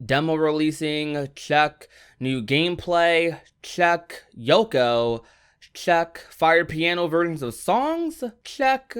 Demo releasing, check. New gameplay, check. Yoko, check. Fire piano versions of songs, check.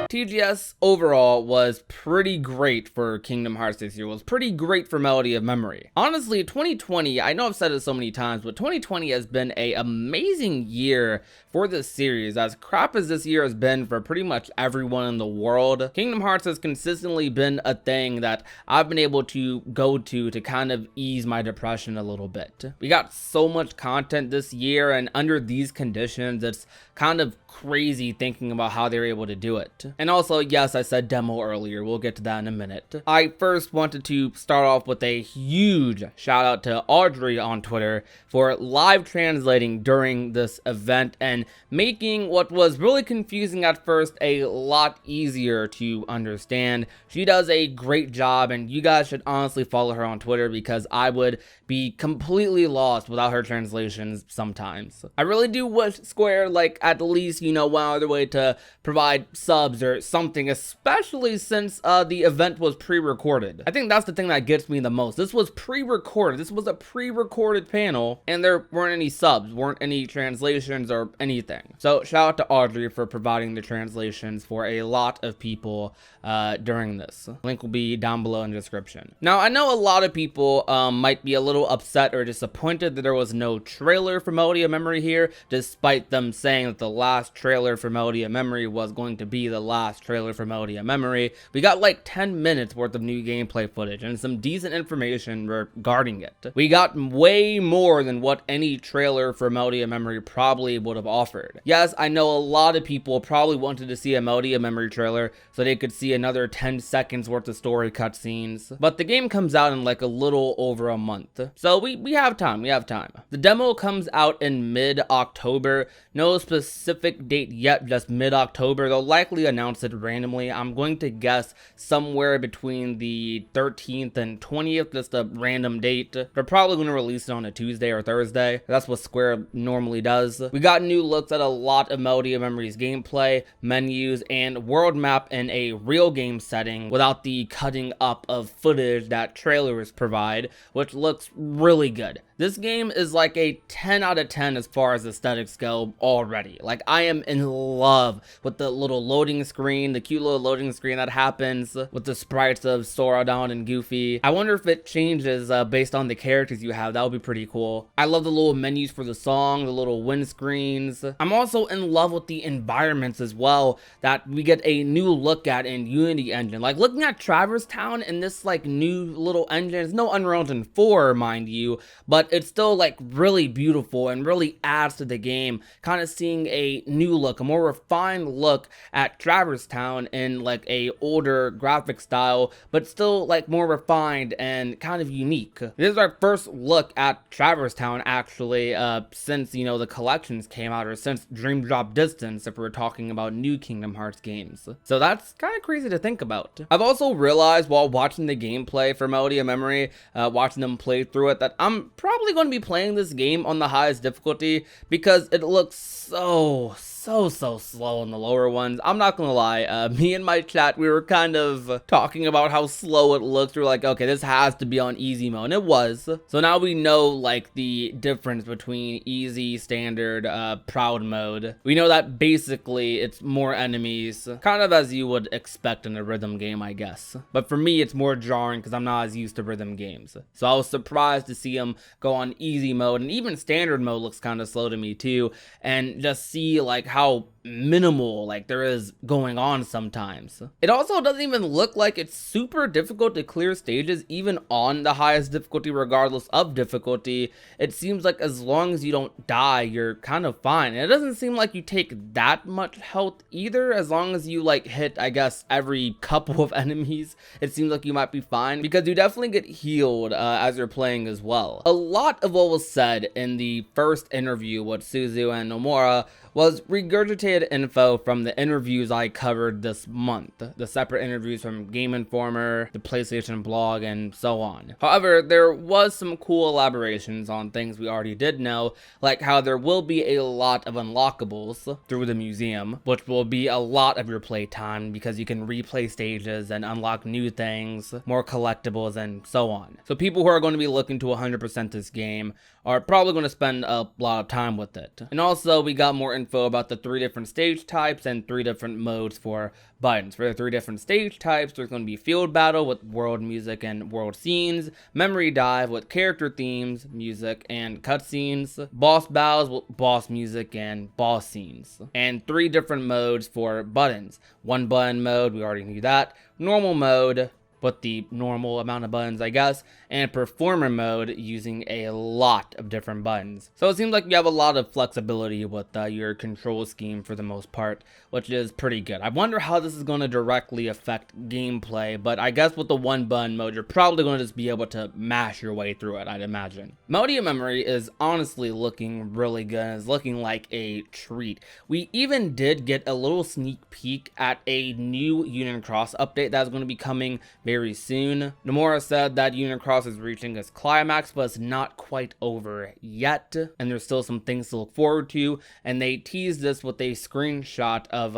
TGS overall was pretty great for Kingdom Hearts this year. It was pretty great for Melody of Memory. Honestly, 2020, I know I've said it so many times, but 2020 has been an amazing year for this series. As crap as this year has been for pretty much everyone in the world, Kingdom Hearts has consistently been a thing that I've been able to go to kind of ease my depression a little bit. We got so much content this year, and under these conditions, it's kind of crazy thinking about how they were able to do it. And also, yes, I said demo earlier. We'll get to that in a minute. I first wanted to start off with a huge shout out to Audrey on Twitter for live translating during this event and making what was really confusing at first a lot easier to understand. She does a great job, and you guys should honestly follow her on Twitter because I would be completely lost without her translations sometimes. I really do wish Square, like, at least, went out of their way to provide subs or something, especially since the event was pre-recorded. I think that's the thing that gets me the most. This was pre-recorded. This was a pre-recorded panel, and there weren't any subs, weren't any translations or anything. So shout out to Audrey for providing the translations for a lot of people during this. Link will be down below in the description. Now, I know a lot of people might be a little upset or disappointed that there was no trailer for Melody of Memory here, despite them saying that the last trailer for Melody of Memory was going to be the last trailer for Melody of Memory. We got like 10 minutes worth of new gameplay footage and some decent information regarding it. We got way more than what any trailer for Melody of Memory probably would have offered. Yes, I know a lot of people probably wanted to see a Melody of Memory trailer so they could see another 10 seconds worth of story cutscenes, but the game comes out in like a little over a month. So we have time, The demo comes out in mid-October. No specific date yet, just mid-October. They'll likely announce it randomly. I'm going to guess somewhere between the 13th and 20th, just a random date. They're probably going to release it on a Tuesday or Thursday. That's what Square normally does. We got new looks at a lot of Melody of Memory's gameplay, menus, and world map in a real game setting without the cutting up of footage that trailers provide, which looks really good. This game is like a 10 out of 10 as far as aesthetics go already. Like, I am in love with the little loading screen, the cute little loading screen that happens with the sprites of Sora, Dawn, and Goofy. I wonder if it changes based on the characters you have. That would be pretty cool. I love the little menus for the song, the little windscreens. I'm also in love with the environments as well that we get a new look at in Unity Engine. Like, looking at Traverse Town in this like new little engine, it's no Unreal Engine 4, mind you, but it's still like really beautiful and really adds to the game. Kind of seeing a new look, a more refined look at Traverse Town in like a older graphic style, but still like more refined and kind of unique. This is our first look at Traverse Town actually since the collections came out, or since Dream Drop Distance, if we're talking about new Kingdom Hearts games. So that's kind of crazy to think about. I've also realized while watching the gameplay for Melody of Memory, watching them play through it, that I'm probably going to be playing this game on the highest difficulty because it looks so slow in the lower ones. I'm not gonna lie, me and my chat, we were kind of talking about how slow it looks. We were like, okay, this has to be on easy mode, and it was. So now we know like the difference between easy, standard, proud mode. We know that basically it's more enemies, kind of as you would expect in a rhythm game, I guess. But for me, it's more jarring because I'm not as used to rhythm games. So I was surprised to see them go on easy mode, and even standard mode looks kind of slow to me too, and just see like how minimal like there is going on sometimes. It also doesn't even look like it's super difficult to clear stages even on the highest difficulty, regardless of difficulty. It seems like as long as you don't die, you're kind of fine. And it doesn't seem like you take that much health either. As long as you like hit, I guess, every couple of enemies, it seems like you might be fine, because you definitely get healed as you're playing as well. A lot of what was said in the first interview with Suzu and Nomura was regurgitated info from the interviews I covered this month, the separate interviews from Game Informer, the PlayStation blog, and so on. However, there was some cool elaborations on things we already did know, like how there will be a lot of unlockables through the museum, which will be a lot of your playtime because you can replay stages and unlock new things, more collectibles, and so on. So people who are going to be looking to 100% this game are probably going to spend a lot of time with it. And also, we got more info about the 3 different stage types and 3 different modes for buttons. For the 3 different stage types, there's going to be field battle with world music and world scenes, memory dive with character themes, music, and cutscenes, boss battles with boss music and boss scenes, and 3 different modes for buttons. 1 button mode, we already knew that, normal mode, with the normal amount of buttons, I guess, and performer mode using a lot of different buttons. So it seems like you have a lot of flexibility with your control scheme for the most part, which is pretty good. I wonder how this is going to directly affect gameplay, but I guess with the 1 button mode, you're probably going to just be able to mash your way through it, I'd imagine. Melody of Memory is honestly looking really good. It's looking like a treat. We even did get a little sneak peek at a new Union Cross update that's going to be coming very soon. Nomura said that Union Cross is reaching its climax, but it's not quite over yet, and there's still some things to look forward to, and they teased this with a screenshot of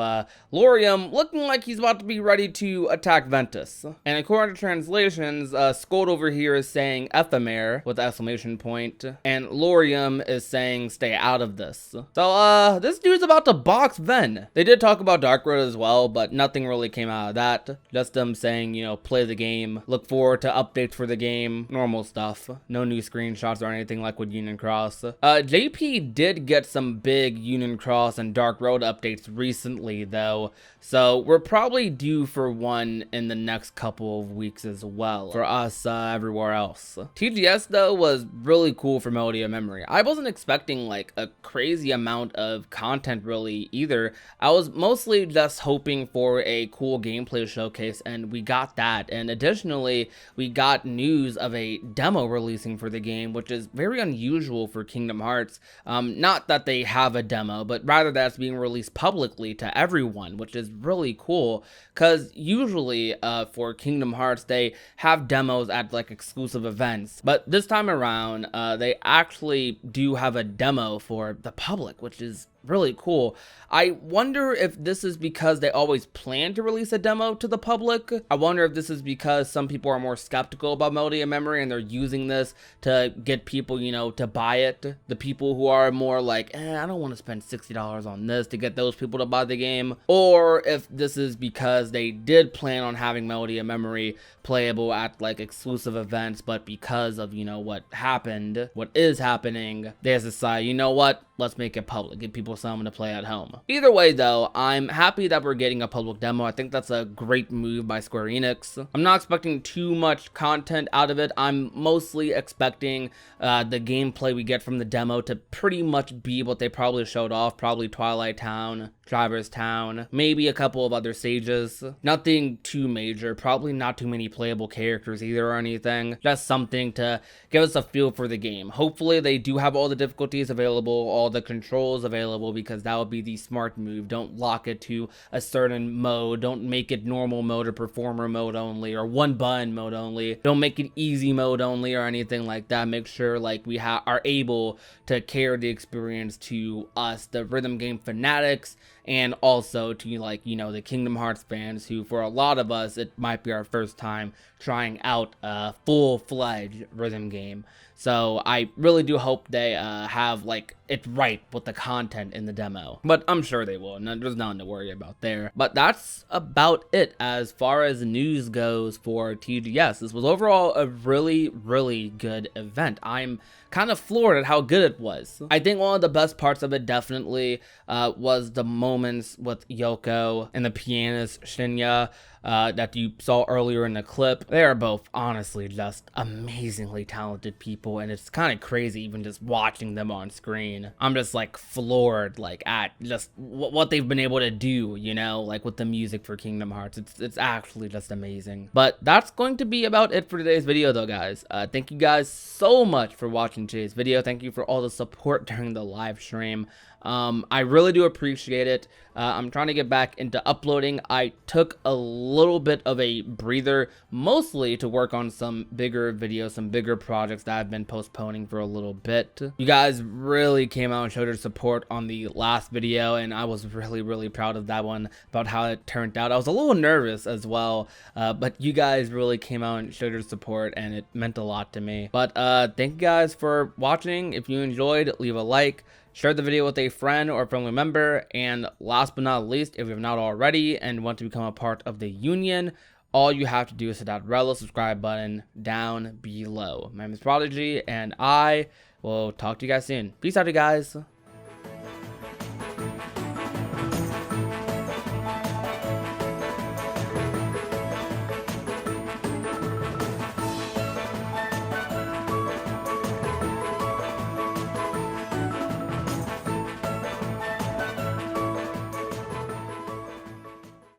Laurium looking like he's about to be ready to attack Ventus. And according to translations, Scold over here is saying ephemer with exclamation point, and Laurium is saying stay out of this. So this dude's about to box Ven. They did talk about Dark Road as well, but nothing really came out of that. Just them saying, you know, play the game, look forward to updates for the game, normal stuff. No new screenshots or anything like with Union Cross. JP did get some big Union Cross and Dark Road updates recently though, so we're probably due for one in the next couple of weeks as well, for us everywhere else. TGS though was really cool for Melody of Memory. I wasn't expecting like a crazy amount of content really either. I was mostly just hoping for a cool gameplay showcase, and we got that. And additionally, we got news of a demo releasing for the game, which is very unusual for Kingdom Hearts. Not that they have a demo, but rather that it's being released publicly to everyone, which is really cool, because usually for Kingdom Hearts, they have demos at like exclusive events, but this time around, they actually do have a demo for the public, which is really cool. I wonder if this is because they always plan to release a demo to the public. I wonder if this is because some people are more skeptical about Melody of Memory and they're using this to get people, you know, to buy it. The people who are more like, I don't want to spend $60 on this, to get those people to buy the game. Or if this is because they did plan on having Melody of Memory playable at like exclusive events, but because of, you know, what happened, what is happening, they decide, you know what, let's make it public, give people something to play at home. Either way though, I'm happy that we're getting a public demo. I think that's a great move by Square Enix. I'm not expecting too much content out of it. I'm mostly expecting the gameplay we get from the demo to pretty much be what they probably showed off, probably Twilight Town, Driver's Town, maybe a couple of other stages. Nothing too major, probably not too many playable characters either or anything. Just something to give us a feel for the game. Hopefully they do have all the difficulties available, all the controls available, because that would be the smart move. Don't lock it to a certain mode. Don't make it normal mode or performer mode only, or 1 button mode only. Don't make it easy mode only or anything like that. Make sure like we are able to carry the experience to us, the rhythm game fanatics, and also to, like, you know, the Kingdom Hearts fans who, for a lot of us, it might be our first time trying out a full-fledged rhythm game. So I really do hope they have like it right with the content in the demo, but I'm sure they will, and there's nothing to worry about there. But that's about it as far as news goes for TGS. This was overall a really, really good event. I'm kind of floored at how good it was. I think one of the best parts of it definitely was the moments with Yoko and the pianist Shinya. that you saw earlier in the clip. They are both honestly just amazingly talented people, and it's kind of crazy even just watching them on screen. I'm just like floored like at just what they've been able to do, you know, like with the music for Kingdom Hearts. It's actually just amazing. But that's going to be about it for today's video though, guys. Thank you guys so much for watching today's video. Thank you for all the support during the live stream. I really do appreciate it. I'm trying to get back into uploading. I took a little bit of a breather, mostly to work on some bigger videos, some bigger projects that I've been postponing for a little bit. You guys really came out and showed your support on the last video, and I was really proud of that one, about how it turned out. I was a little nervous as well, but you guys really came out and showed your support, and it meant a lot to me. But thank you guys for watching. If you enjoyed, leave a like, share the video with a friend or family member, and last but not least, if you're not already and want to become a part of the union, all you have to do is hit that red little subscribe button down below. My name is Prodigy, and I will talk to you guys soon. Peace out, you guys.